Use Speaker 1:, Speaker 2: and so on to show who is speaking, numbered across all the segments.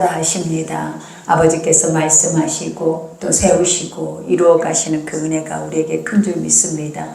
Speaker 1: 하십니다. 아버지께서 말씀하시고 또 세우시고 이루어 가시는 그 은혜가 우리에게 큰 줄 믿습니다.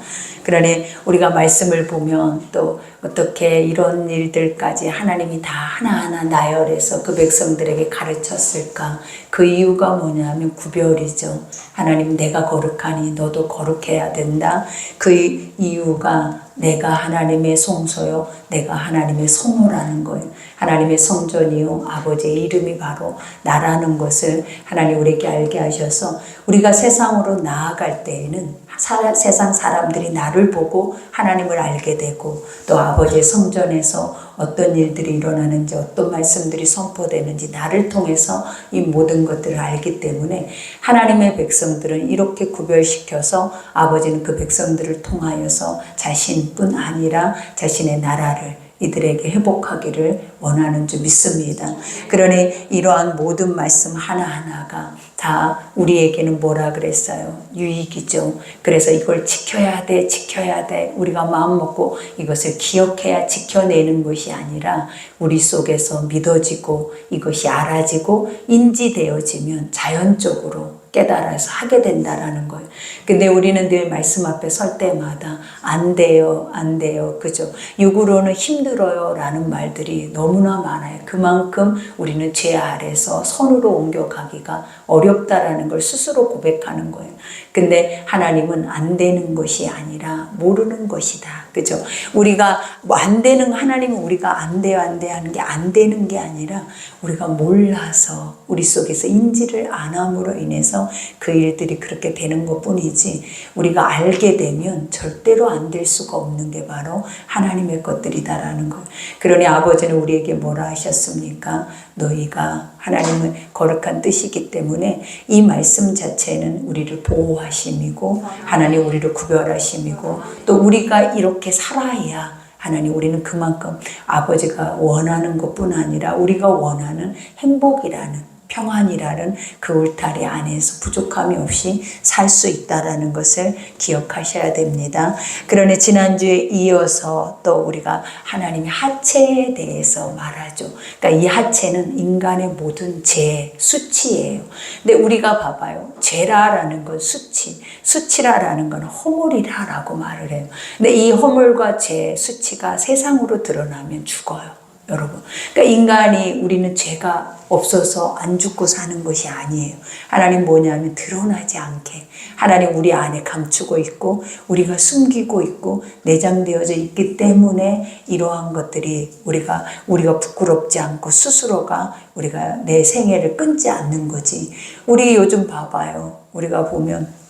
Speaker 1: 그러니 우리가 말씀을 보면 또 어떻게 이런 일들까지 하나님이 다 하나하나 나열해서 그 백성들에게 가르쳤을까? 그 이유가 뭐냐면 구별이죠. 하나님, 내가 거룩하니 너도 거룩해야 된다. 그 이유가 내가 하나님의 성소요, 내가 하나님의 성호라는 거예요. 하나님의 성전이요, 아버지의 이름이 바로 나라는 것을 하나님 우리에게 알게 하셔서 우리가 세상으로 나아갈 때에는 세상 사람들이 나를 보고 하나님을 알게 되고, 또 아버지의 성전에서 어떤 일들이 일어나는지, 어떤 말씀들이 선포되는지 나를 통해서 이 모든 것들을 알기 때문에 하나님의 백성들은 이렇게 구별시켜서 아버지는 그 백성들을 통하여서 자신뿐 아니라 자신의 나라를 이들에게 회복하기를 원하는 줄 믿습니다. 그러니 이러한 모든 말씀 하나하나가 다 우리에게는 뭐라 그랬어요? 유익이죠. 그래서 이걸 지켜야 돼, 지켜야 돼. 우리가 마음 먹고 이것을 기억해야 지켜내는 것이 아니라 우리 속에서 믿어지고 이것이 알아지고 인지되어지면 자연적으로 깨달아서 하게 된다라는 거예요. 근데 우리는 늘 말씀 앞에 설 때마다 안 돼요, 안 돼요. 그죠? 육으로는 힘들어요 라는 말들이 너무나 많아요. 그만큼 우리는 죄 아래서 선으로 옮겨가기가 어렵다라는 걸 스스로 고백하는 거예요. 근데 하나님은 안 되는 것이 아니라 모르는 것이다. 그죠? 우리가 뭐 안 되는, 하나님은 우리가 안 돼요, 안 돼 하는 게 안 되는 게 아니라 우리가 몰라서 우리 속에서 인지를 안 함으로 인해서 그 일들이 그렇게 되는 것 뿐이지, 우리가 알게 되면 절대로 안 될 수가 없는 게 바로 하나님의 것들이다라는 거. 그러니 아버지는 우리에게 뭐라 하셨습니까? 너희가, 하나님은 거룩한 뜻이기 때문에 이 말씀 자체는 우리를 보호하심이고 하나님 우리를 구별하심이고, 또 우리가 이렇게 살아야 하나님 우리는 그만큼 아버지가 원하는 것뿐 아니라 우리가 원하는 행복이라는, 평안이라는 그 울타리 안에서 부족함이 없이 살 수 있다라는 것을 기억하셔야 됩니다. 그러니 지난주에 이어서 또 우리가 하나님의 하체에 대해서 말하죠. 그러니까 이 하체는 인간의 모든 죄, 수치예요. 근데 우리가 봐봐요. 죄라라는 건 수치, 수치라라는 건 허물이라라고 말을 해요. 근데 이 허물과 죄, 수치가 세상으로 드러나면 죽어요. 여러분, 그러니까 인간이, 우리는 죄가 없어서 안 죽고 사는 것이 아니에요. 하나님 뭐냐면 드러나지 않게 하나님 우리 안에 감추고 있고 우리가 숨기고 있고 내장되어져 있기 때문에 이러한 것들이 우리가 부끄럽지 않고 스스로가 우리가 내 생애를 끊지 않는 거지. 우리 요즘 봐봐요. 우리가 보면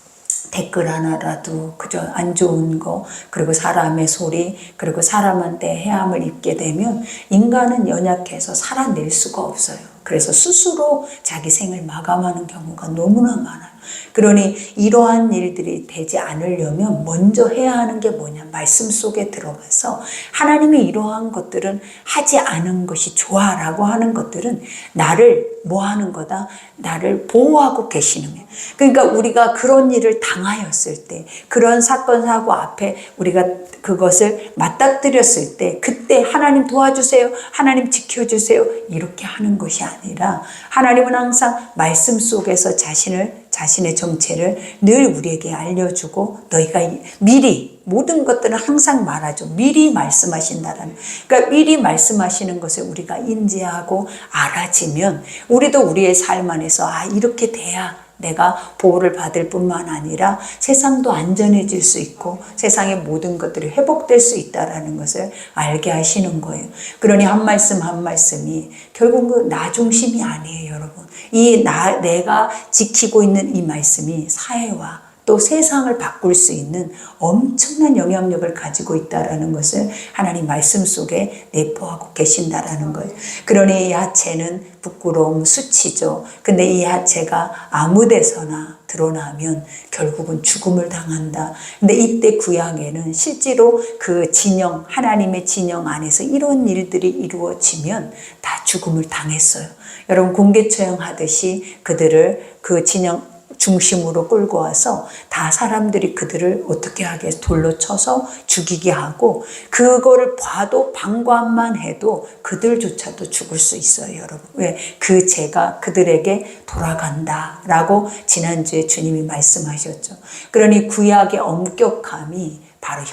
Speaker 1: 댓글 하나라도 그저 안 좋은 거, 그리고 사람의 소리, 그리고 사람한테 해함을 입게 되면 인간은 연약해서 살아낼 수가 없어요. 그래서 스스로 자기 생을 마감하는 경우가 너무나 많아요. 그러니 이러한 일들이 되지 않으려면 먼저 해야 하는 게 뭐냐? 말씀 속에 들어가서 하나님이 이러한 것들은 하지 않은 것이 좋아라고 하는 것들은 나를 뭐 하는 거다? 나를 보호하고 계시는 거예요. 그러니까 우리가 그런 일을 당하였을 때, 그런 사건 사고 앞에 우리가 그것을 맞닥뜨렸을 때, 그때 하나님 도와주세요, 하나님 지켜주세요 이렇게 하는 것이 아니라 하나님은 항상 말씀 속에서 자신의 정체를 늘 우리에게 알려주고, 너희가 미리 모든 것들은 항상 말하죠. 미리 말씀하신다라는. 그러니까 미리 말씀하시는 것을 우리가 인지하고 알아지면 우리도 우리의 삶 안에서 이렇게 돼야 내가 보호를 받을 뿐만 아니라 세상도 안전해질 수 있고 세상의 모든 것들이 회복될 수 있다는 것을 알게 하시는 거예요. 그러니 한 말씀 한 말씀이 결국은 나 중심이 아니에요, 여러분. 내가 지키고 있는 이 말씀이 사회와 또 세상을 바꿀 수 있는 엄청난 영향력을 가지고 있다는 것을 하나님 말씀 속에 내포하고 계신다라는 거예요. 그러니 이 하체는 부끄러움, 수치죠. 근데 이 하체가 아무 데서나 드러나면 결국은 죽음을 당한다. 근데 이때 구약에는 실제로 그 진영, 하나님의 진영 안에서 이런 일들이 이루어지면 다 죽음을 당했어요. 여러분, 공개 처형하듯이 그들을 그 진영 중심으로 끌고 와서 다 사람들이 그들을 어떻게 하게 돌로 쳐서 죽이게 하고, 그거를 봐도 방관만 해도 그들조차도 죽을 수 있어요, 여러분. 왜? 그 죄가 그들에게 돌아간다라고 지난주에 주님이 말씀하셨죠. 그러니 구약의 엄격함이 바로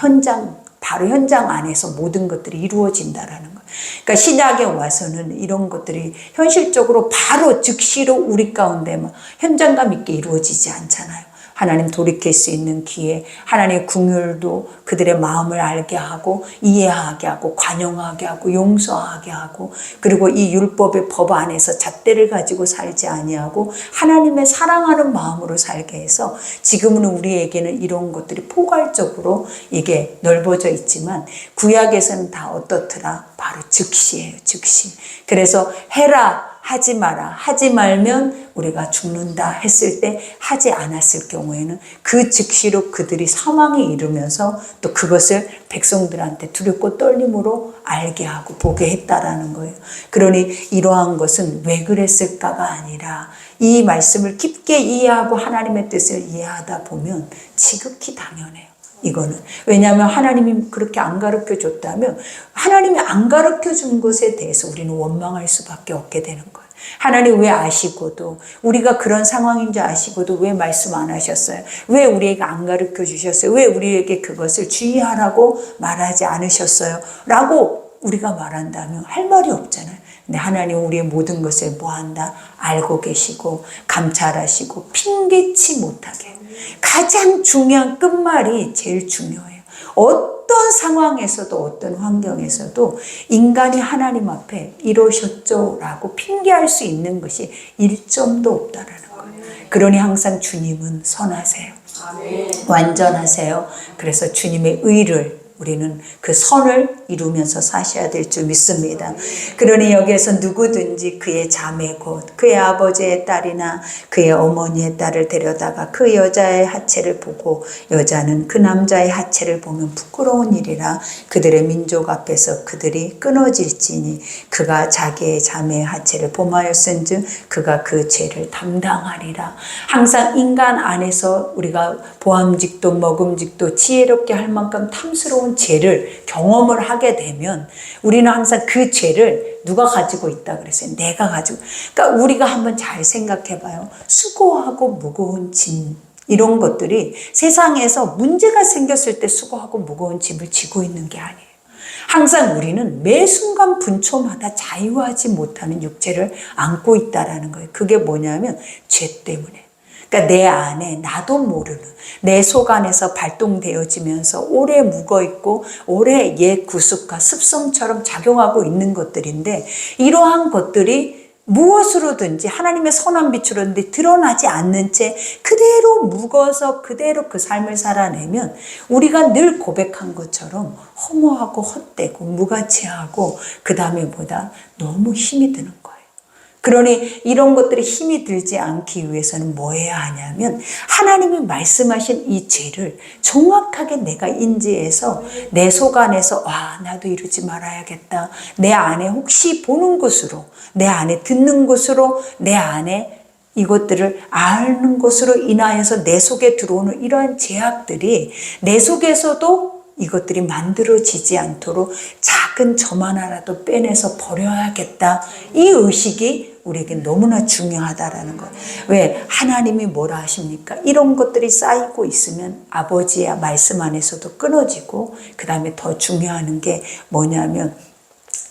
Speaker 1: 현장 안에서 모든 것들이 이루어진다라는 거예요. 그러니까 신약에 와서는 이런 것들이 현실적으로 바로 즉시로 우리 가운데 막 현장감 있게 이루어지지 않잖아요. 하나님 돌이킬 수 있는 기회, 하나님의 긍휼도 그들의 마음을 알게 하고 이해하게 하고 관용하게 하고 용서하게 하고, 그리고 이 율법의 법 안에서 잣대를 가지고 살지 아니하고 하나님의 사랑하는 마음으로 살게 해서, 지금은 우리에게는 이런 것들이 포괄적으로 이게 넓어져 있지만 구약에서는 다 어떻더라? 바로 즉시예요, 즉시. 그래서 해라, 하지 마라, 하지 말면 우리가 죽는다 했을 때 하지 않았을 경우에는 그 즉시로 그들이 사망에 이르면서 또 그것을 백성들한테 두렵고 떨림으로 알게 하고 보게 했다라는 거예요. 그러니 이러한 것은 왜 그랬을까가 아니라 이 말씀을 깊게 이해하고 하나님의 뜻을 이해하다 보면 지극히 당연해요. 이거는 왜냐하면 하나님이 그렇게 안 가르쳐 줬다면, 하나님이 안 가르쳐 준 것에 대해서 우리는 원망할 수밖에 없게 되는 거예요. 하나님 왜 아시고도, 우리가 그런 상황인 줄 아시고도 왜 말씀 안 하셨어요? 왜 우리에게 안 가르쳐 주셨어요? 왜 우리에게 그것을 주의하라고 말하지 않으셨어요? 라고 우리가 말한다면 할 말이 없잖아요. 근데 하나님 우리의 모든 것을 뭐한다? 알고 계시고 감찰하시고 핑계치 못하게. 가장 중요한 끝말이 제일 중요해요. 어떤 상황에서도 어떤 환경에서도 인간이 하나님 앞에 이러셨죠 라고 핑계할 수 있는 것이 일점도 없다라는 거예요. 그러니 항상 주님은 선하세요. 완전하세요. 그래서 주님의 의를, 우리는 그 선을 이루면서 사셔야 될 줄 믿습니다. 그러니 여기에서 누구든지 그의 자매 곧 그의 아버지의 딸이나 그의 어머니의 딸을 데려다가 그 여자의 하체를 보고 여자는 그 남자의 하체를 보면 부끄러운 일이라 그들의 민족 앞에서 그들이 끊어질지니 그가 자기의 자매의 하체를 범하였은즉 그가 그 죄를 담당하리라. 항상 인간 안에서 우리가 보암직도 먹음직도 지혜롭게 할 만큼 탐스러운 죄를 경험을 하게 되면 우리는 항상 그 죄를 누가 가지고 있다 그랬어요? 내가 가지고. 그러니까 우리가 한번 잘 생각해 봐요. 수고하고 무거운 짐, 이런 것들이 세상에서 문제가 생겼을 때 수고하고 무거운 짐을 지고 있는 게 아니에요. 항상 우리는 매 순간 분초마다 자유하지 못하는 육체를 안고 있다라는 거예요. 그게 뭐냐면 죄 때문에. 그러니까 내 안에 나도 모르는 내 속 안에서 발동되어지면서 오래 묵어있고 오래 옛 구습과 습성처럼 작용하고 있는 것들인데, 이러한 것들이 무엇으로든지 하나님의 선한 빛으로든지 드러나지 않는 채 그대로 묵어서 그대로 그 삶을 살아내면 우리가 늘 고백한 것처럼 허무하고 헛되고 무가치하고 그 다음에 보다 너무 힘이 드는 거예요. 그러니 이런 것들이 힘이 들지 않기 위해서는 뭐 해야 하냐면 하나님이 말씀하신 이 죄를 정확하게 내가 인지해서 내 속 안에서 나도 이러지 말아야겠다. 내 안에 혹시 보는 것으로, 내 안에 듣는 것으로, 내 안에 이것들을 아는 것으로 인하여서 내 속에 들어오는 이러한 제약들이 내 속에서도 이것들이 만들어지지 않도록 작은 점 하나라도 빼내서 버려야겠다. 이 의식이 우리에게 너무나 중요하다라는 거예요. 왜? 하나님이 뭐라 하십니까? 이런 것들이 쌓이고 있으면 아버지의 말씀 안에서도 끊어지고, 그 다음에 더 중요한 게 뭐냐면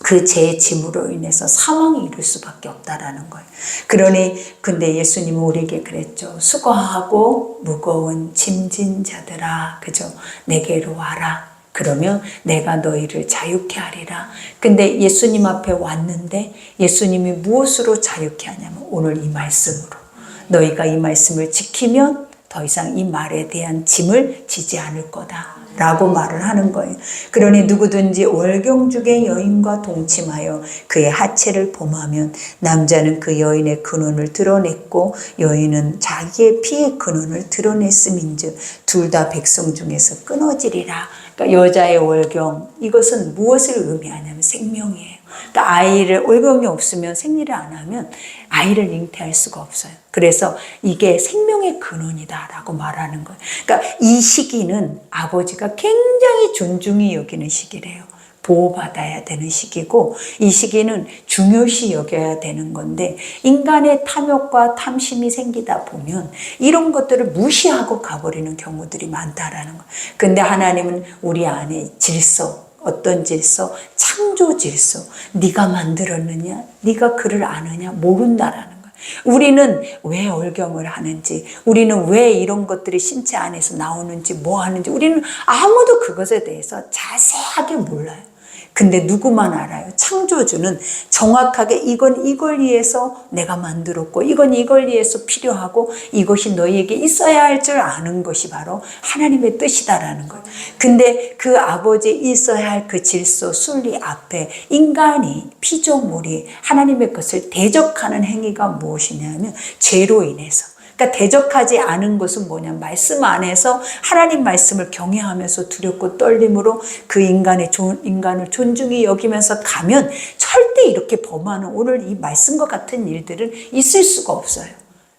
Speaker 1: 그 죄의 짐으로 인해서 사망이 이룰 수밖에 없다라는 거예요. 그러니 근데 예수님은 우리에게 그랬죠. 수고하고 무거운 짐진 자들아, 그죠? 내게로 와라. 그러면 내가 너희를 자유케 하리라. 근데 예수님 앞에 왔는데 예수님이 무엇으로 자유케 하냐면 오늘 이 말씀으로. 너희가 이 말씀을 지키면 더 이상 이 말에 대한 짐을 지지 않을 거다 라고 말을 하는 거예요. 그러니 누구든지 월경중의 여인과 동침하여 그의 하체를 범하면 남자는 그 여인의 근원을 드러냈고 여인은 자기의 피의 근원을 드러냈음인즉 둘 다 백성 중에서 끊어지리라. 그러니까 여자의 월경, 이것은 무엇을 의미하냐면 생명이에요. 그러니까 아이를 월경이 없으면 생리를 안 하면 아이를 잉태할 수가 없어요. 그래서 이게 생명의 근원이다라고 말하는 거예요. 그러니까 이 시기는 아버지가 굉장히 존중히 여기는 시기래요. 보호받아야 되는 시기고 이 시기는 중요시 여겨야 되는 건데 인간의 탐욕과 탐심이 생기다 보면 이런 것들을 무시하고 가버리는 경우들이 많다라는 거예요. 근데 하나님은 우리 안에 질서, 어떤 질서? 창조 질서. 네가 만들었느냐? 네가 그를 아느냐? 모른다라는 거예요. 우리는 왜 월경을 하는지, 우리는 왜 이런 것들이 신체 안에서 나오는지, 뭐 하는지 우리는 아무도 그것에 대해서 자세하게 몰라요. 근데 누구만 알아요? 창조주는 정확하게 이건 이걸 위해서 내가 만들었고 이건 이걸 위해서 필요하고 이것이 너희에게 있어야 할 줄 아는 것이 바로 하나님의 뜻이다라는 거예요. 근데 그 아버지의 있어야 할 그 질서, 순리 앞에 인간이 피조물이 하나님의 것을 대적하는 행위가 무엇이냐면 죄로 인해서. 그러니까 대적하지 않은 것은 뭐냐? 말씀 안에서 하나님 말씀을 경외하면서 두렵고 떨림으로 그 인간을 존중히 여기면서 가면 절대 이렇게 범하는 오늘 이 말씀과 같은 일들은 있을 수가 없어요.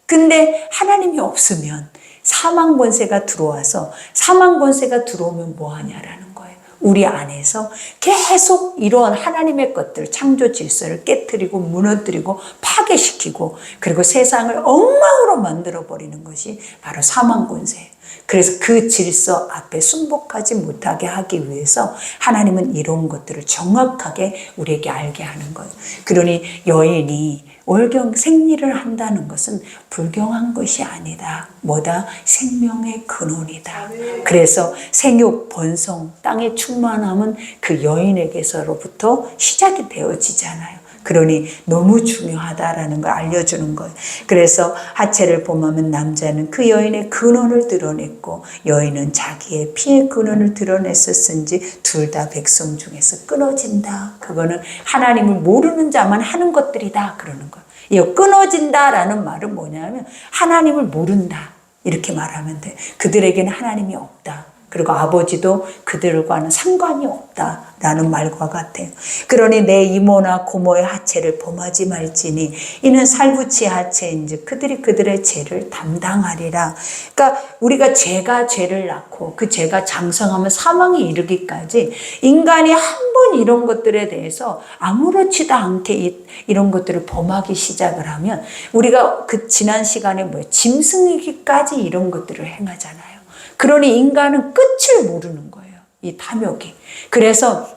Speaker 1: 근데 하나님이 없으면 사망 권세가 들어와서 사망 권세가 들어오면 뭐 하냐라는 거예요. 우리 안에서 계속 이러한 하나님의 것들, 창조 질서를 깨뜨리고 무너뜨리고 파괴시키고 그리고 세상을 엉망으로 만들어버리는 것이 바로 사망 권세예요. 그래서 그 질서 앞에 순복하지 못하게 하기 위해서 하나님은 이런 것들을 정확하게 우리에게 알게 하는 거예요. 그러니 여인이 월경 생리를 한다는 것은 불경한 것이 아니다. 뭐다? 생명의 근원이다. 그래서 생육, 번성, 땅의 충만함은 그 여인에게서로부터 시작이 되어지잖아요. 그러니 너무 중요하다라는 걸 알려주는 거예요. 그래서 하체를 범하면 남자는 그 여인의 근원을 드러냈고 여인은 자기의 피의 근원을 드러냈었은지 둘 다 백성 중에서 끊어진다. 그거는 하나님을 모르는 자만 하는 것들이다 그러는 거예요. 이 끊어진다라는 말은 뭐냐면 하나님을 모른다 이렇게 말하면 돼. 그들에게는 하나님이 없다. 그리고 아버지도 그들과는 상관이 없다라는 말과 같아요. 그러니 내 이모나 고모의 하체를 범하지 말지니 이는 살부치 하체인즉 그들이 그들의 죄를 담당하리라. 그러니까 우리가 죄를 낳고 그 죄가 장성하면 사망에 이르기까지 인간이 한 번 이런 것들에 대해서 아무렇지도 않게 이런 것들을 범하기 시작을 하면 우리가 그 지난 시간에 짐승이기까지 이런 것들을 행하잖아요. 그러니 인간은 끝을 모르는 거예요. 이 탐욕이. 그래서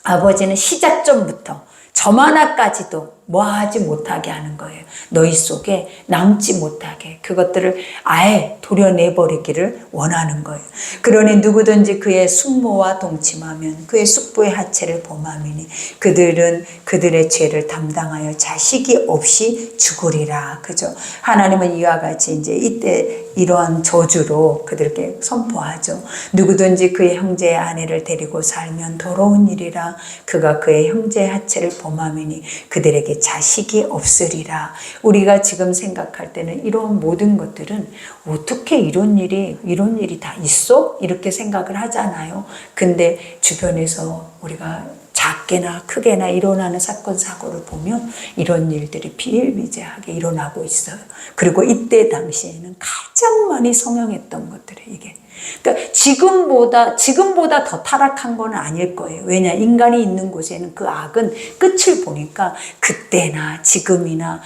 Speaker 1: 아버지는 시작점부터 점 하나까지도 뭐하지 못하게 하는 거예요. 너희 속에 남지 못하게 그것들을 아예 도려내버리기를 원하는 거예요. 그러니 누구든지 그의 숙모와 동침하면 그의 숙부의 하체를 범함이니 그들은 그들의 죄를 담당하여 자식이 없이 죽으리라. 그죠? 하나님은 이와 같이 이제 이때 이러한 저주로 그들에게 선포하죠. 누구든지 그의 형제의 아내를 데리고 살면 더러운 일이라. 그가 그의 형제의 하체를 범함이니 그들에게 자식이 없으리라. 우리가 지금 생각할 때는 이런 모든 것들은 어떻게 이런 일이 다 있어? 이렇게 생각을 하잖아요. 근데 주변에서 우리가 작게나 크게나 일어나는 사건 사고를 보면 이런 일들이 비일비재하게 일어나고 있어요. 그리고 이때 당시에는 가장 많이 성행했던 것들이 이게. 그러니까 지금보다 더 타락한 건 아닐 거예요. 왜냐? 인간이 있는 곳에는 그 악은 끝을 보니까 그때나 지금이나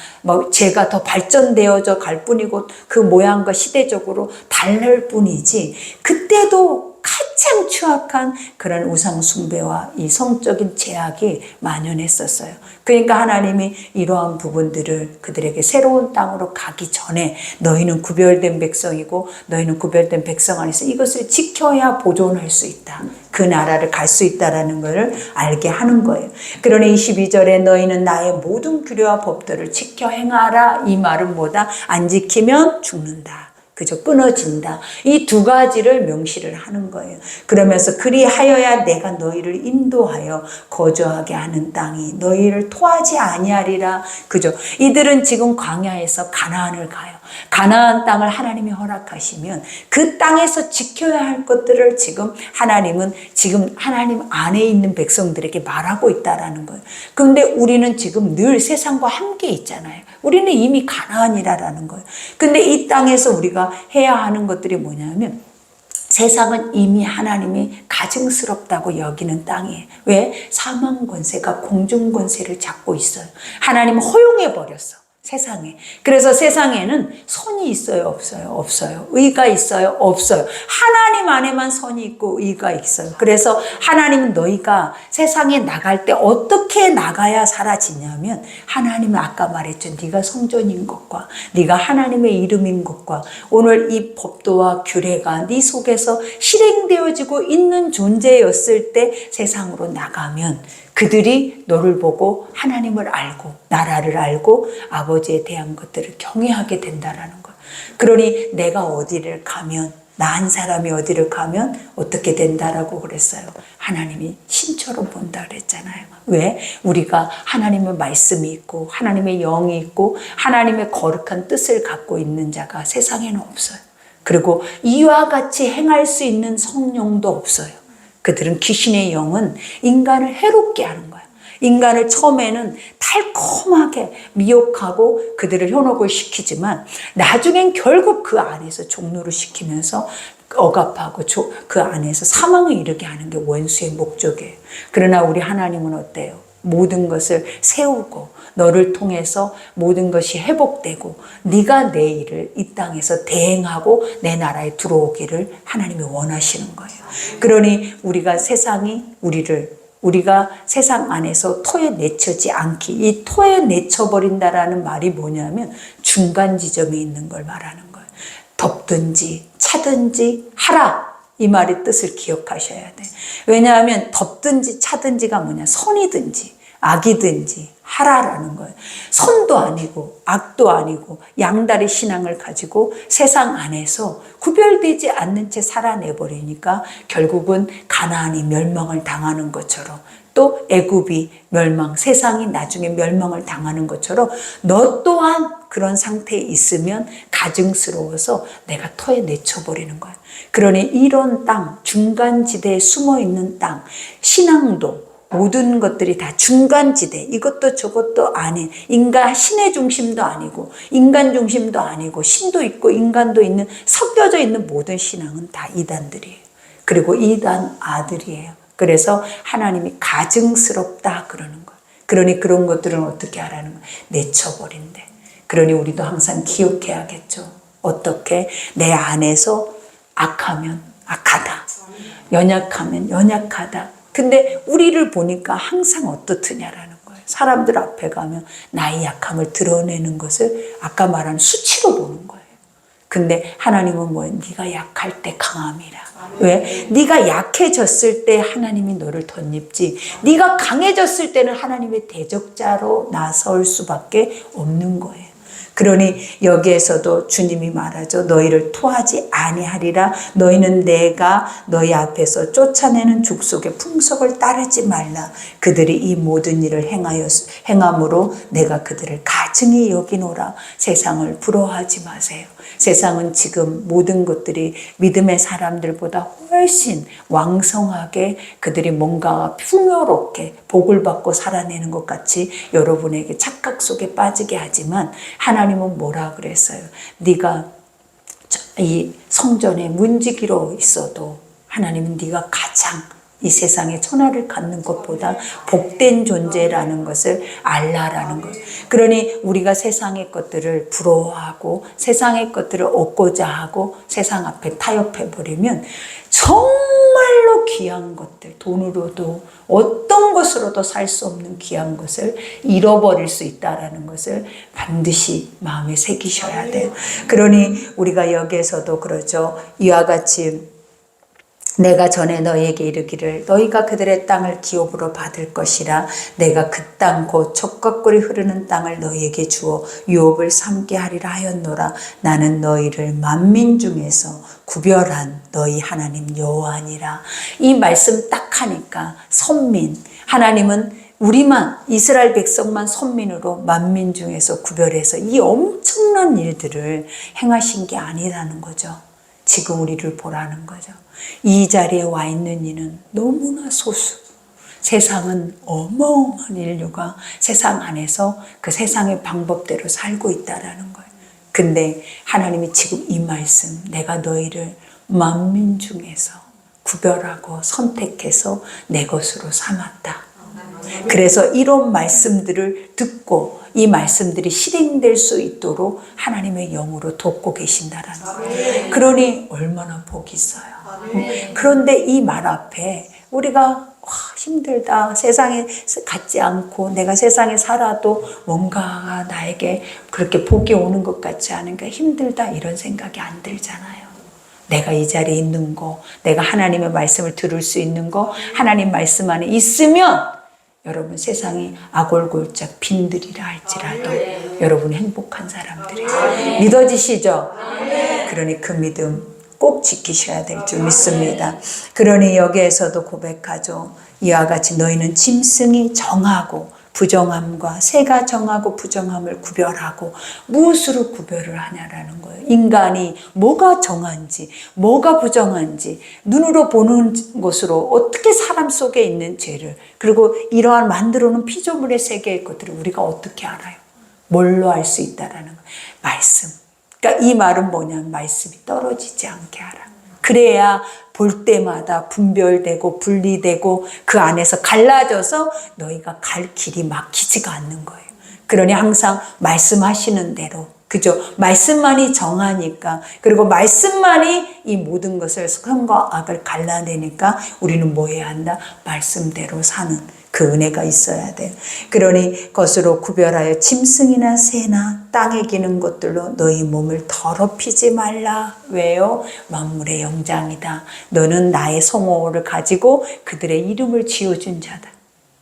Speaker 1: 죄가 더 발전되어져 갈 뿐이고 그 모양과 시대적으로 다를 뿐이지 그때도 가장 추악한 그런 우상 숭배와 이 성적인 제약이 만연했었어요. 그러니까 하나님이 이러한 부분들을 그들에게 새로운 땅으로 가기 전에 너희는 구별된 백성이고 너희는 구별된 백성 안에서 이것을 지켜야 보존할 수 있다. 그 나라를 갈 수 있다라는 것을 알게 하는 거예요. 그러니 22절에 너희는 나의 모든 규례와 법들을 지켜 행하라. 이 말은 뭐다? 안 지키면 죽는다. 그저 끊어진다. 이 두 가지를 명시를 하는 거예요. 그러면서 그리하여야 내가 너희를 인도하여 거주하게 하는 땅이 너희를 토하지 아니하리라. 그죠? 이들은 지금 광야에서 가나안을 가요. 가나안 땅을 하나님이 허락하시면 그 땅에서 지켜야 할 것들을 지금 하나님은 지금 하나님 안에 있는 백성들에게 말하고 있다라는 거예요. 그런데 우리는 지금 늘 세상과 함께 있잖아요. 우리는 이미 가나안이라는 거예요. 근데 이 땅에서 우리가 해야 하는 것들이 뭐냐면 세상은 이미 하나님이 가증스럽다고 여기는 땅이에요. 왜? 사망 권세가 공중 권세를 잡고 있어요. 하나님은 허용해 버렸어. 세상에. 그래서 세상에는 선이 있어요, 없어요? 없어요. 의가 있어요, 없어요. 하나님 안에만 선이 있고 의가 있어요. 그래서 하나님은 너희가 세상에 나갈 때 어떻게 나가야 사라지냐면 하나님은 아까 말했죠. 네가 성전인 것과 네가 하나님의 이름인 것과 오늘 이 법도와 규례가 네 속에서 실행되어지고 있는 존재였을 때 세상으로 나가면 그들이 너를 보고 하나님을 알고 나라를 알고 아버지에 대한 것들을 경외하게 된다라는 거예요. 그러니 내가 어디를 가면 나 한 사람이 어디를 가면 어떻게 된다라고 그랬어요. 하나님이 신처럼 본다 그랬잖아요. 왜? 우리가 하나님의 말씀이 있고 하나님의 영이 있고 하나님의 거룩한 뜻을 갖고 있는 자가 세상에는 없어요. 그리고 이와 같이 행할 수 있는 성령도 없어요. 그들은 귀신의 영은 인간을 해롭게 하는 거야. 인간을 처음에는 달콤하게 미혹하고 그들을 현혹을 시키지만 나중엔 결국 그 안에서 종노를 시키면서 억압하고 그 안에서 사망을 이르게 하는 게 원수의 목적이에요. 그러나 우리 하나님은 어때요? 모든 것을 세우고 너를 통해서 모든 것이 회복되고 네가 내 일을 이 땅에서 대행하고 내 나라에 들어오기를 하나님이 원하시는 거예요. 그러니 우리가 우리가 세상 안에서 토에 내쳐지 않기, 이 토에 내쳐버린다라는 말이 뭐냐면 중간 지점에 있는 걸 말하는 거예요. 덥든지 차든지 하라. 이 말의 뜻을 기억하셔야 돼. 왜냐하면 덥든지 차든지가 뭐냐? 선이든지 악이든지 하라라는 거예요. 선도 아니고 악도 아니고 양다리 신앙을 가지고 세상 안에서 구별되지 않는 채 살아내버리니까 결국은 가나안이 멸망을 당하는 것처럼 또 애굽이 멸망, 세상이 나중에 멸망을 당하는 것처럼 너 또한 그런 상태에 있으면 가증스러워서 내가 터에 내쳐버리는 거예요. 그러니 이런 땅, 중간지대에 숨어있는 땅, 신앙도 모든 것들이 다 중간지대, 이것도 저것도 아닌 신의 중심도 아니고 인간 중심도 아니고 신도 있고 인간도 있는 섞여져 있는 모든 신앙은 다 이단들이에요. 그리고 이단 아들이에요. 그래서 하나님이 가증스럽다 그러는 거예요. 그러니 그런 것들은 어떻게 하라는 거예요? 내쳐버린대. 그러니 우리도 항상 기억해야겠죠. 어떻게 내 안에서 악하면 악하다. 연약하면 연약하다. 근데 우리를 보니까 항상 어떻느냐라는 거예요. 사람들 앞에 가면 나의 약함을 드러내는 것을 아까 말한 수치로 보는 거예요. 근데 하나님은 뭐예요? 네가 약할 때 강함이라. 왜? 네가 약해졌을 때 하나님이 너를 덧입지. 네가 강해졌을 때는 하나님의 대적자로 나설 수밖에 없는 거예요. 그러니 여기에서도 주님이 말하죠. 너희를 토하지 아니하리라. 너희는 내가 너희 앞에서 쫓아내는 족속의 풍속을 따르지 말라. 그들이 이 모든 일을 행함으로 내가 그들을 가증히 여기노라. 세상을 부러워하지 마세요. 세상은 지금 모든 것들이 믿음의 사람들보다 훨씬 왕성하게 그들이 뭔가 풍요롭게 복을 받고 살아내는 것 같이 여러분에게 착각 속에 빠지게 하지만 하나님은 뭐라 그랬어요? 네가 이 성전에 문지기로 있어도 하나님은 네가 가장 이 세상에 천하를 갖는 것보다 복된 존재라는 것을 알라라는 것. 그러니 우리가 세상의 것들을 부러워하고 세상의 것들을 얻고자 하고 세상 앞에 타협해버리면 정말로 귀한 것들, 돈으로도 어떤 것으로도 살 수 없는 귀한 것을 잃어버릴 수 있다는 것을 반드시 마음에 새기셔야 돼요. 그러니 우리가 여기에서도 그러죠. 이와 같이 내가 전에 너희에게 이르기를 너희가 그들의 땅을 기업으로 받을 것이라. 내가 그 땅 곧 젖과 꿀이 흐르는 땅을 너희에게 주어 유업을 삼게 하리라 하였노라. 나는 너희를 만민 중에서 구별한 너희 하나님 여호와니라. 이 말씀 딱 하니까 선민, 하나님은 우리만, 이스라엘 백성만 선민으로 만민 중에서 구별해서 이 엄청난 일들을 행하신 게 아니라는 거죠. 지금 우리를 보라는 거죠. 이 자리에 와 있는 이는 너무나 소수. 세상은 어마어마한 인류가 세상 안에서 그 세상의 방법대로 살고 있다라는 거예요. 근데 하나님이 지금 이 말씀, 내가 너희를 만민 중에서 구별하고 선택해서 내 것으로 삼았다. 그래서 이런 말씀들을 듣고 이 말씀들이 실행될 수 있도록 하나님의 영으로 돕고 계신다라는 거예요. 그러니 얼마나 복이 있어요. 그런데 이 말 앞에 우리가 힘들다, 세상에 갖지 않고 내가 세상에 살아도 뭔가 나에게 그렇게 복이 오는 것 같지 않으니까 힘들다, 이런 생각이 안 들잖아요. 내가 이 자리에 있는 거, 내가 하나님의 말씀을 들을 수 있는 거, 하나님 말씀 안에 있으면 여러분 세상이 아골골짝 빈들이라 할지라도 여러분이 행복한 사람들이에요. 믿어지시죠? 그러니 그 믿음 꼭 지키셔야 될 줄 믿습니다. 그러니 여기에서도 고백하죠. 이와 같이 너희는 짐승이 정하고 부정함과 새가 정하고 부정함을 구별하고 무엇으로 구별을 하냐라는 거예요. 인간이 뭐가 정한지 뭐가 부정한지 눈으로 보는 것으로 어떻게 사람 속에 있는 죄를, 그리고 이러한 만들어놓은 피조물의 세계의 것들을 우리가 어떻게 알아요? 뭘로 알 수 있다라는 거예요. 말씀. 그러니까 이 말은 뭐냐면 말씀이 떨어지지 않게 하라. 그래야 볼 때마다 분별되고 분리되고 그 안에서 갈라져서 너희가 갈 길이 막히지가 않는 거예요. 그러니 항상 말씀하시는 대로, 그죠? 말씀만이 정하니까, 그리고 말씀만이 이 모든 것을 선과 악을 갈라내니까 우리는 뭐 해야 한다? 말씀대로 사는 그 은혜가 있어야 돼요. 그러니 것으로 구별하여 짐승이나 새나 땅에 기는 것들로 너희 몸을 더럽히지 말라. 왜요? 만물의 영장이다. 너는 나의 성호를 가지고 그들의 이름을 지어준 자다.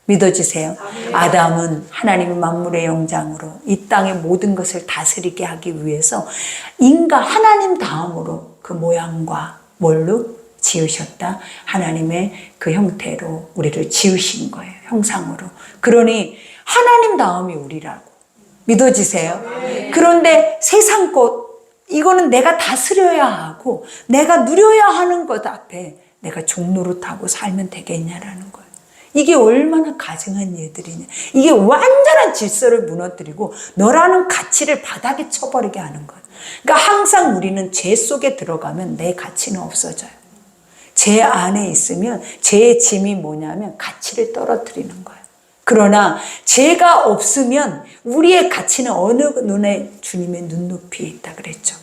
Speaker 1: 믿어지세요? 아담은 하나님의 만물의 영장으로 이 땅의 모든 것을 다스리게 하기 위해서 인간 하나님 다음으로 그 모양과 뭘로 지으셨다? 하나님의 그 형태로 우리를 지으신 거예요. 형상으로. 그러니 하나님 다음이 우리라고. 믿어지세요? 그런데 세상 것, 이거는 내가 다스려야 하고 내가 누려야 하는 것 앞에 내가 종노릇하고 살면 되겠냐라는 거예요. 이게 얼마나 가증한 일들이냐. 이게 완전한 질서를 무너뜨리고 너라는 가치를 바닥에 쳐버리게 하는 거예요. 그러니까 항상 우리는 죄 속에 들어가면 내 가치는 없어져요. 죄 안에 있으면 죄의 짐이 뭐냐면 가치를 떨어뜨리는 거예요. 그러나 죄가 없으면 우리의 가치는 어느 눈에 주님의 눈높이에 있다 그랬죠.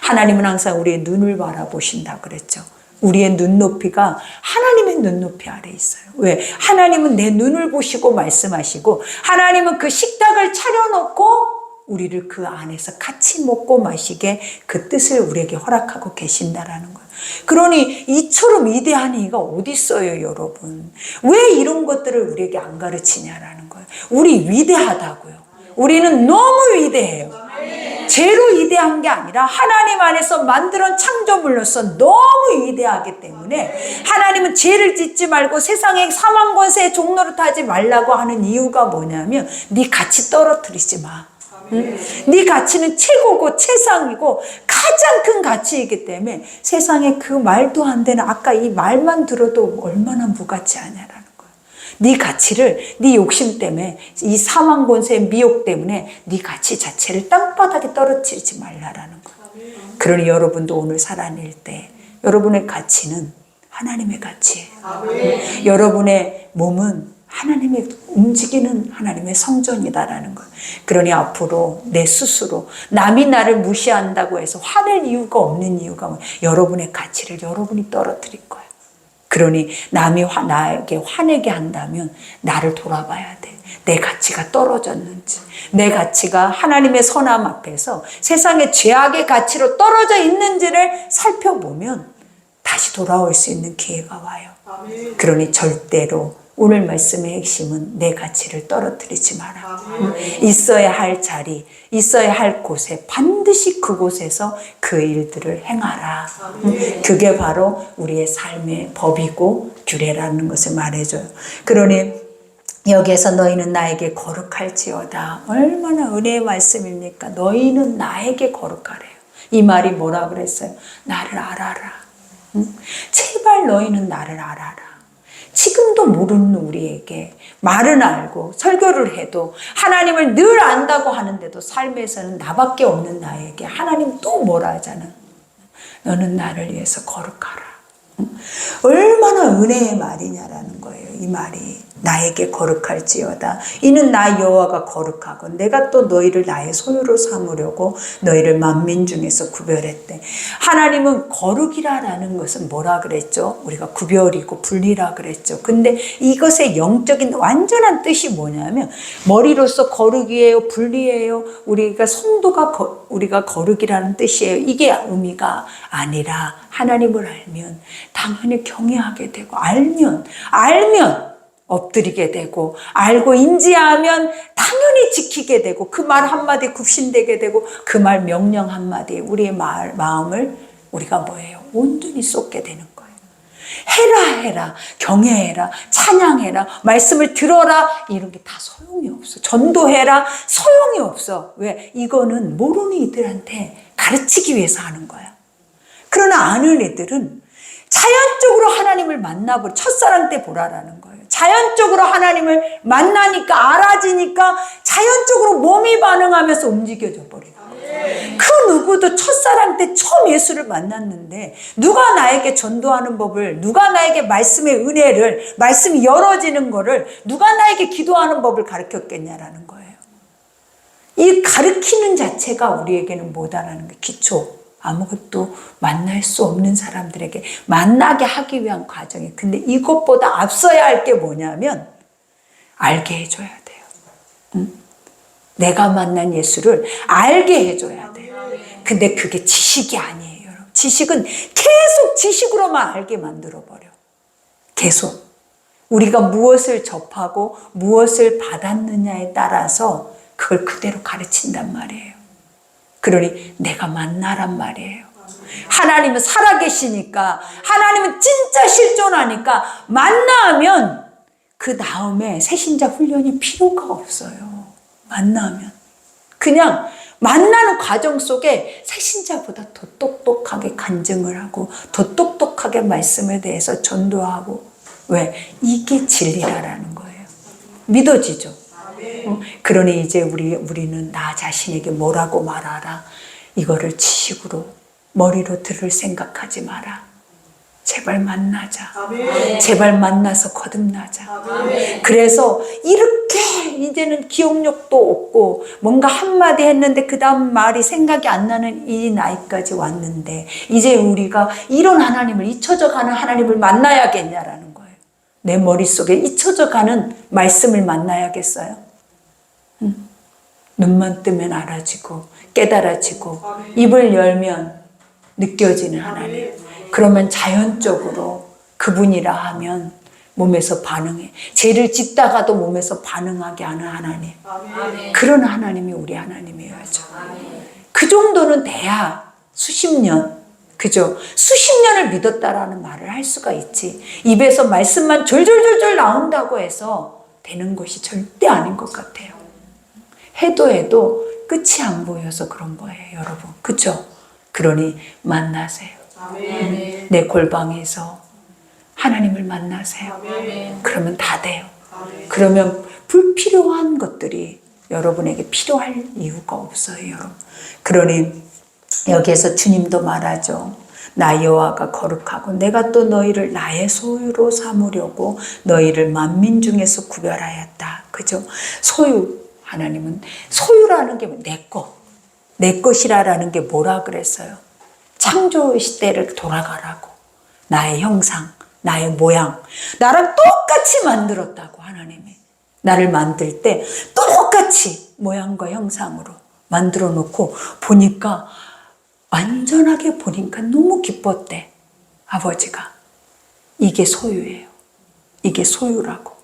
Speaker 1: 하나님은 항상 우리의 눈을 바라보신다 그랬죠. 우리의 눈높이가 하나님의 눈높이 아래 있어요. 왜? 하나님은 내 눈을 보시고 말씀하시고 하나님은 그 식탁을 차려놓고 우리를 그 안에서 같이 먹고 마시게 그 뜻을 우리에게 허락하고 계신다라는 거예요. 그러니 이처럼 위대한 이가 어디 있어요, 여러분? 왜 이런 것들을 우리에게 안 가르치냐라는 거예요. 우리 위대하다고요. 우리는 너무 위대해요. 죄로 위대한 게 아니라 하나님 안에서 만들어낸 창조물로서 너무 위대하기 때문에 하나님은 죄를 짓지 말고 세상의 사망 권세에 종노릇하지 말라고 하는 이유가 뭐냐면 네 가치 떨어뜨리지 마. 네 가치는 최고고 최상이고 가장 큰 가치이기 때문에 세상에 그 말도 안 되는, 아까 이 말만 들어도 얼마나 무가치 하냐라는 거예요. 네 가치를 네 욕심 때문에, 이 사망 권세의 미혹 때문에 네 가치 자체를 땅바닥에 떨어뜨리지 말라라는 거예요. 그러니 여러분도 오늘 살아낼 때 여러분의 가치는 하나님의 가치예요. 여러분의 몸은 하나님의 움직이는 하나님의 성전이다라는 거예요. 그러니 앞으로 내 스스로 남이 나를 무시한다고 해서 화낼 이유가 없는 이유가 뭐예요? 여러분의 가치를 여러분이 떨어뜨릴 거예요. 그러니 남이 나에게 화내게 한다면 나를 돌아봐야 돼. 내 가치가 떨어졌는지, 내 가치가 하나님의 선함 앞에서 세상의 죄악의 가치로 떨어져 있는지를 살펴보면 다시 돌아올 수 있는 기회가 와요. 그러니 절대로 오늘 말씀의 핵심은 내 가치를 떨어뜨리지 마라. 있어야 할 자리, 있어야 할 곳에 반드시 그곳에서 그 일들을 행하라. 그게 바로 우리의 삶의 법이고 규례라는 것을 말해줘요. 그러니 여기에서 너희는 나에게 거룩할지어다. 얼마나 은혜의 말씀입니까? 너희는 나에게 거룩하래요. 이 말이 뭐라 그랬어요? 나를 알아라. 제발 너희는 나를 알아라. 지금도 모르는 우리에게 말은 알고 설교를 해도 하나님을 늘 안다고 하는데도 삶에서는 나밖에 없는 나에게 하나님 또 뭐라 하잖아. 너는 나를 위해서 거룩하라. 얼마나 은혜의 말이냐라는 거예요. 이 말이. 나에게 거룩할지어다. 이는 나 여호와가 거룩하고 내가 또 너희를 나의 소유로 삼으려고 너희를 만민 중에서 구별했대. 하나님은 거룩이라는 것은 뭐라 그랬죠? 우리가 구별이고 분리라 그랬죠. 근데 이것의 영적인 완전한 뜻이 뭐냐면 머리로서 거룩이에요, 분리예요. 우리가 성도가 우리가 거룩이라는 뜻이에요. 이게 의미가 아니라 하나님을 알면 당연히 경외하게 되고 알면 엎드리게 되고 알고 인지하면 당연히 지키게 되고 그 말 한마디에 굽신되게 되고 그 말 명령 한마디에 우리의 마음을 우리가 뭐예요? 온전히 쏟게 되는 거예요. 해라 경외해라 찬양해라 말씀을 들어라 이런 게 다 소용이 없어. 전도해라 소용이 없어. 왜? 이거는 모르는 이들한테 가르치기 위해서 하는 거야. 그러나 아는 애들은 자연적으로 하나님을 만나보라. 첫사랑 때 보라라는 거예요. 자연적으로 하나님을 만나니까 알아지니까 자연적으로 몸이 반응하면서 움직여져 버려요. 그 누구도 첫사랑 때 처음 예수를 만났는데 누가 나에게 전도하는 법을, 누가 나에게 말씀의 은혜를, 말씀이 열어지는 거를, 누가 나에게 기도하는 법을 가르쳤겠냐라는 거예요. 이 가르치는 자체가 우리에게는 뭐다라는 게 기초. 아무것도 만날 수 없는 사람들에게 만나게 하기 위한 과정이에요. 근데 이것보다 앞서야 할 게 뭐냐면 알게 해줘야 돼요. 내가 만난 예수를 알게 해줘야 돼요. 근데 그게 지식이 아니에요. 여러분. 지식은 계속 지식으로만 알게 만들어버려. 계속. 우리가 무엇을 접하고 무엇을 받았느냐에 따라서 그걸 그대로 가르친단 말이에요. 그러니 내가 만나란 말이에요. 하나님은 살아계시니까, 하나님은 진짜 실존하니까 만나면 그 다음에 새신자 훈련이 필요가 없어요. 만나면 그냥 만나는 과정 속에 새신자보다 더 똑똑하게 간증을 하고 더 똑똑하게 말씀에 대해서 전도하고. 왜? 이게 진리라는 거예요. 믿어지죠? 그러니 이제 우리는 나 자신에게 뭐라고 말하라. 이거를 지식으로 머리로 들을 생각하지 마라. 제발 만나자. 제발 만나서 거듭나자. 그래서 이렇게 이제는 기억력도 없고 뭔가 한마디 했는데 그 다음 말이 생각이 안 나는 이 나이까지 왔는데 이제 우리가 이런 하나님을, 잊혀져가는 하나님을 만나야겠냐라는 거예요. 내 머릿속에 잊혀져가는 말씀을 만나야겠어요? 눈만 뜨면 알아지고 깨달아지고 입을 열면 느껴지는 하나님. 그러면 자연적으로 그분이라 하면 몸에서 반응해. 죄를 짓다가도 몸에서 반응하게 하는 하나님. 그런 하나님이 우리 하나님이어야죠. 그 정도는 돼야 수십 년, 그죠? 수십 년을 믿었다라는 말을 할 수가 있지. 입에서 말씀만 졸졸졸졸 나온다고 해서 되는 것이 절대 아닌 것 같아요. 해도 끝이 안 보여서 그런 거예요, 여러분. 그죠? 그러니 만나세요. 내 골방에서 하나님을 만나세요. 그러면 다 돼요. 그러면 불필요한 것들이 여러분에게 필요할 이유가 없어요, 여러분. 그러니 여기에서 주님도 말하죠. 나 여호와가 거룩하고 내가 또 너희를 나의 소유로 삼으려고 너희를 만민 중에서 구별하였다. 그죠? 소유. 하나님은 소유라는 게 내 것, 내 것이라는 게 뭐라 그랬어요? 창조 시대를 돌아가라고. 나의 형상, 나의 모양, 나랑 똑같이 만들었다고. 하나님이 나를 만들 때 똑같이 모양과 형상으로 만들어 놓고 보니까 완전하게 보니까 너무 기뻤대. 아버지가 이게 소유예요. 이게 소유라고.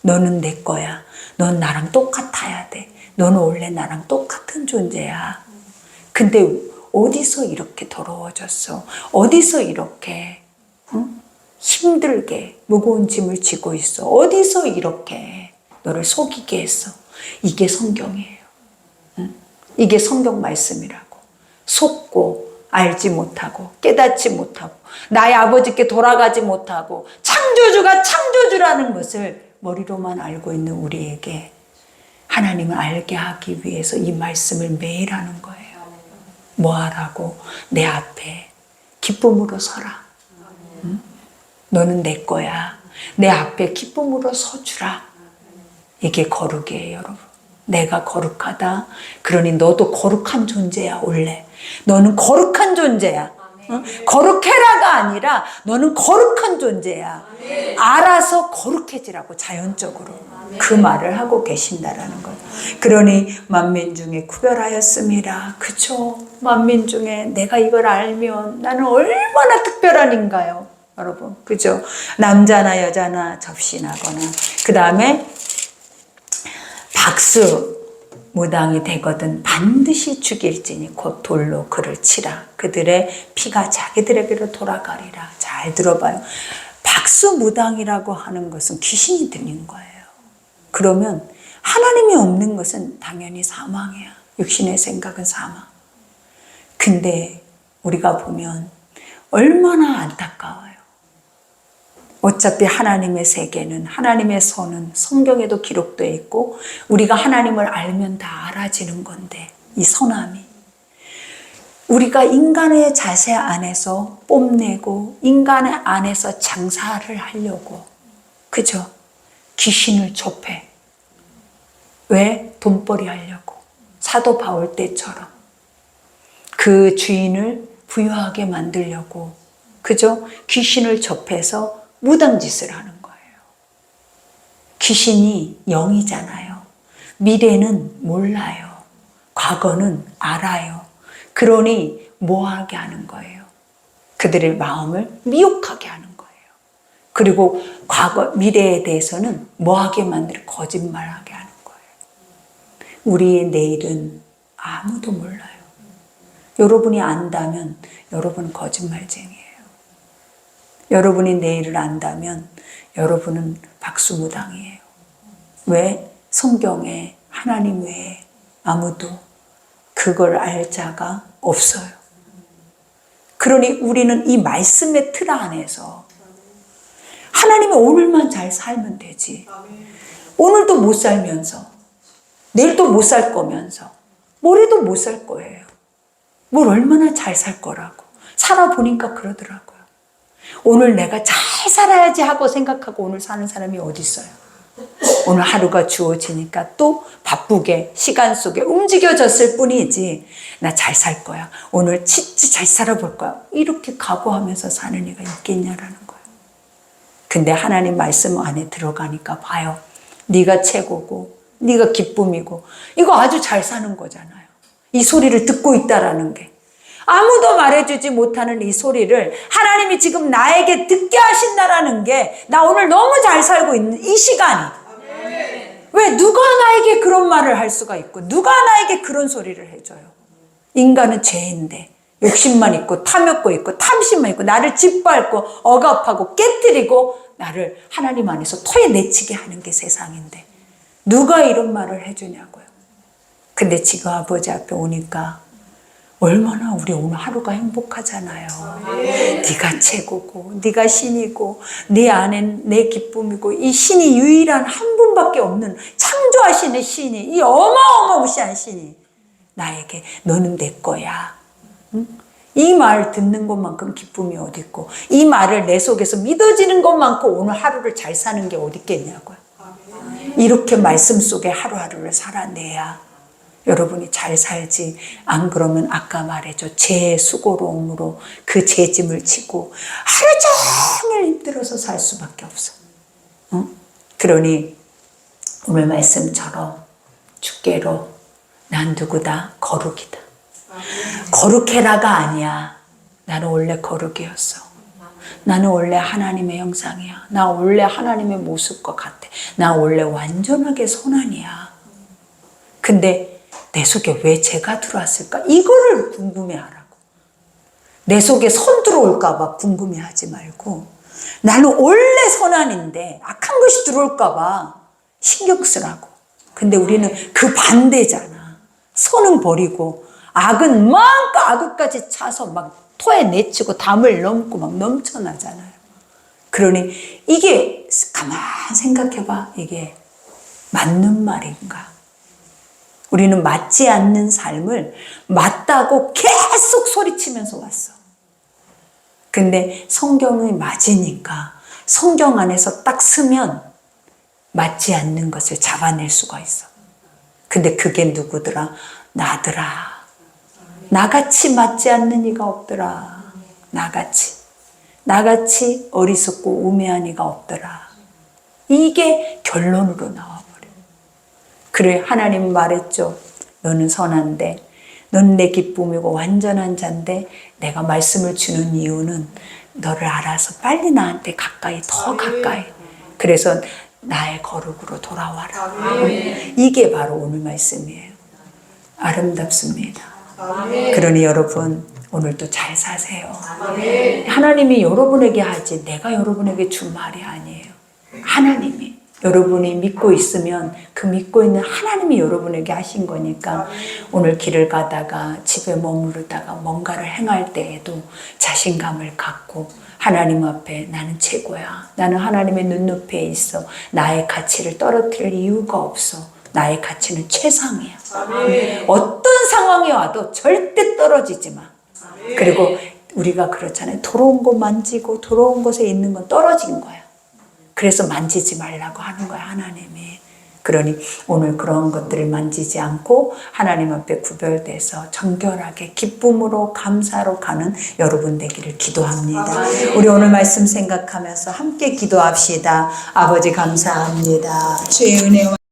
Speaker 1: 너는 내 거야. 넌 나랑 똑같아야 돼. 너는 원래 나랑 똑같은 존재야. 근데 어디서 이렇게 더러워졌어? 어디서 이렇게 힘들게 무거운 짐을 지고 있어? 어디서 이렇게 너를 속이게 했어? 이게 성경이에요. 이게 성경 말씀이라고. 속고 알지 못하고 깨닫지 못하고 나의 아버지께 돌아가지 못하고 창조주가 창조주라는 것을 머리로만 알고 있는 우리에게 하나님을 알게 하기 위해서 이 말씀을 매일 하는 거예요. 뭐 하라고? 내 앞에 기쁨으로 서라. 응? 너는 내 거야. 내 앞에 기쁨으로 서주라. 이게 거룩이에요, 여러분. 내가 거룩하다. 그러니 너도 거룩한 존재야, 원래. 너는 거룩한 존재야. 응? 거룩해라가 아니라 너는 거룩한 존재야. 알아서 거룩해지라고, 자연적으로. 그 말을 하고 계신다라는 거예요. 그러니 만민 중에 구별하였습니다. 그쵸? 만민 중에 내가 이걸 알면 나는 얼마나 특별한 인가요? 여러분, 그죠? 남자나 여자나 접신하거나, 그 다음에 박수 무당이 되거든 반드시 죽일지니 곧 돌로 그를 치라. 그들의 피가 자기들에게로 돌아가리라. 잘 들어봐요. 박수 무당이라고 하는 것은 귀신이 들린 거예요. 그러면 하나님이 없는 것은 당연히 사망이야. 육신의 생각은 사망. 근데 우리가 보면 얼마나 안타까워요. 어차피 하나님의 세계는, 하나님의 선은 성경에도 기록되어 있고 우리가 하나님을 알면 다 알아지는 건데, 이 선함이 우리가 인간의 자세 안에서 뽐내고 인간의 안에서 장사를 하려고, 그죠? 귀신을 접해. 왜? 돈벌이 하려고. 사도 바울 때처럼 그 주인을 부유하게 만들려고, 그죠? 귀신을 접해서 무당짓을 하는 거예요. 귀신이 영이잖아요. 미래는 몰라요. 과거는 알아요. 그러니 뭐하게 하는 거예요? 그들의 마음을 미혹하게 하는 거예요. 그리고 과거, 미래에 대해서는 뭐하게 만들어? 거짓말하게 하는 거예요. 우리의 내일은 아무도 몰라요. 여러분이 안다면 여러분은 거짓말쟁이에요. 여러분이 내일을 안다면 여러분은 박수무당이에요. 왜? 성경에 하나님 외에 아무도 그걸 알 자가 없어요. 그러니 우리는 이 말씀의 틀 안에서 하나님이 오늘만 잘 살면 되지. 오늘도 못 살면서, 내일도 못 살 거면서, 모레도 못 살 거예요. 뭘 얼마나 잘 살 거라고. 살아보니까 그러더라고요. 오늘 내가 잘 살아야지 하고 생각하고 오늘 사는 사람이 어디 있어요? 오늘 하루가 주어지니까 또 바쁘게 시간 속에 움직여졌을 뿐이지, 나 잘 살 거야. 오늘 진짜 잘 살아볼 거야. 이렇게 각오하면서 사는 이가 있겠냐라는 거예요. 근데 하나님 말씀 안에 들어가니까 봐요. 네가 최고고 네가 기쁨이고 이거 아주 잘 사는 거잖아요. 이 소리를 듣고 있다라는 게. 아무도 말해주지 못하는 이 소리를 하나님이 지금 나에게 듣게 하신다라는 게, 나 오늘 너무 잘 살고 있는 이 시간이. 왜? 누가 나에게 그런 말을 할 수가 있고 누가 나에게 그런 소리를 해줘요? 인간은 죄인데 욕심만 있고 탐욕고 있고 탐심만 있고 나를 짓밟고 억압하고 깨뜨리고 나를 하나님 안에서 토해내치게 하는 게 세상인데 누가 이런 말을 해주냐고요. 근데 지금 아버지 앞에 오니까 얼마나 우리 오늘 하루가 행복하잖아요. 네가 최고고 네가 신이고 네 안엔 내 기쁨이고, 이 신이 유일한 한 분밖에 없는 창조하시는 신이, 이 어마어마무시한 신이 나에게 너는 내 거야. 응? 이 말 듣는 것만큼 기쁨이 어디 있고, 이 말을 내 속에서 믿어지는 것만큼 오늘 하루를 잘 사는 게 어디 있겠냐고요. 이렇게 말씀 속에 하루하루를 살아내야 여러분이 잘 살지. 안 그러면 아까 말했죠. 죄의 수고로움으로 그 죄짐을 지고 하루 종일 힘들어서 살 수밖에 없어. 응? 그러니 오늘 말씀처럼 주께로 난 누구다? 거룩이다. 거룩해라가 아니야. 나는 원래 거룩이었어. 나는 원래 하나님의 형상이야. 나 원래 하나님의 모습과 같아. 나 원래 완전하게 선한이야. 근데 내 속에 왜 죄가 들어왔을까? 이거를 궁금해하라고. 내 속에 선 들어올까 봐 궁금해하지 말고, 나는 원래 선한인데 악한 것이 들어올까 봐 신경 쓰라고. 근데 우리는 그 반대잖아. 선은 버리고 악은 마음껏 악까지 차서 막 토해내치고 담을 넘고 막 넘쳐나잖아요. 그러니 이게 가만 생각해봐. 이게 맞는 말인가? 우리는 맞지 않는 삶을 맞다고 계속 소리치면서 왔어. 근데 성경이 맞으니까 성경 안에서 딱 쓰면 맞지 않는 것을 잡아낼 수가 있어. 근데 그게 누구더라? 나더라. 나같이 맞지 않는 이가 없더라. 나같이 어리석고 우매한 이가 없더라. 이게 결론으로 나와버려. 그래, 하나님 말했죠. 너는 선한데, 너는 내 기쁨이고 완전한 자인데, 내가 말씀을 주는 이유는 너를 알아서 빨리 나한테 가까이, 더 가까이. 그래서 나의 거룩으로 돌아와라. 이게 바로 오늘 말씀이에요. 아름답습니다. 그러니 여러분, 오늘도 잘 사세요. 하나님이 여러분에게 하지 내가 여러분에게 준 말이 아니에요. 하나님이. 여러분이 믿고 있으면 그 믿고 있는 하나님이 여러분에게 하신 거니까 오늘 길을 가다가 집에 머무르다가 뭔가를 행할 때에도 자신감을 갖고 하나님 앞에 나는 최고야. 나는 하나님의 눈높이에 있어. 나의 가치를 떨어뜨릴 이유가 없어. 나의 가치는 최상이야. 어떤 상황이 와도 절대 떨어지지 마. 그리고 우리가 그렇잖아요. 더러운 거 만지고 더러운 곳에 있는 건 떨어진 거야. 그래서 만지지 말라고 하는 거야, 하나님이. 그러니 오늘 그런 것들을 만지지 않고 하나님 앞에 구별돼서 정결하게 기쁨으로 감사로 가는 여러분 되기를 기도합니다. 우리 오늘 말씀 생각하면서 함께 기도합시다. 아버지 감사합니다. 주의 은혜와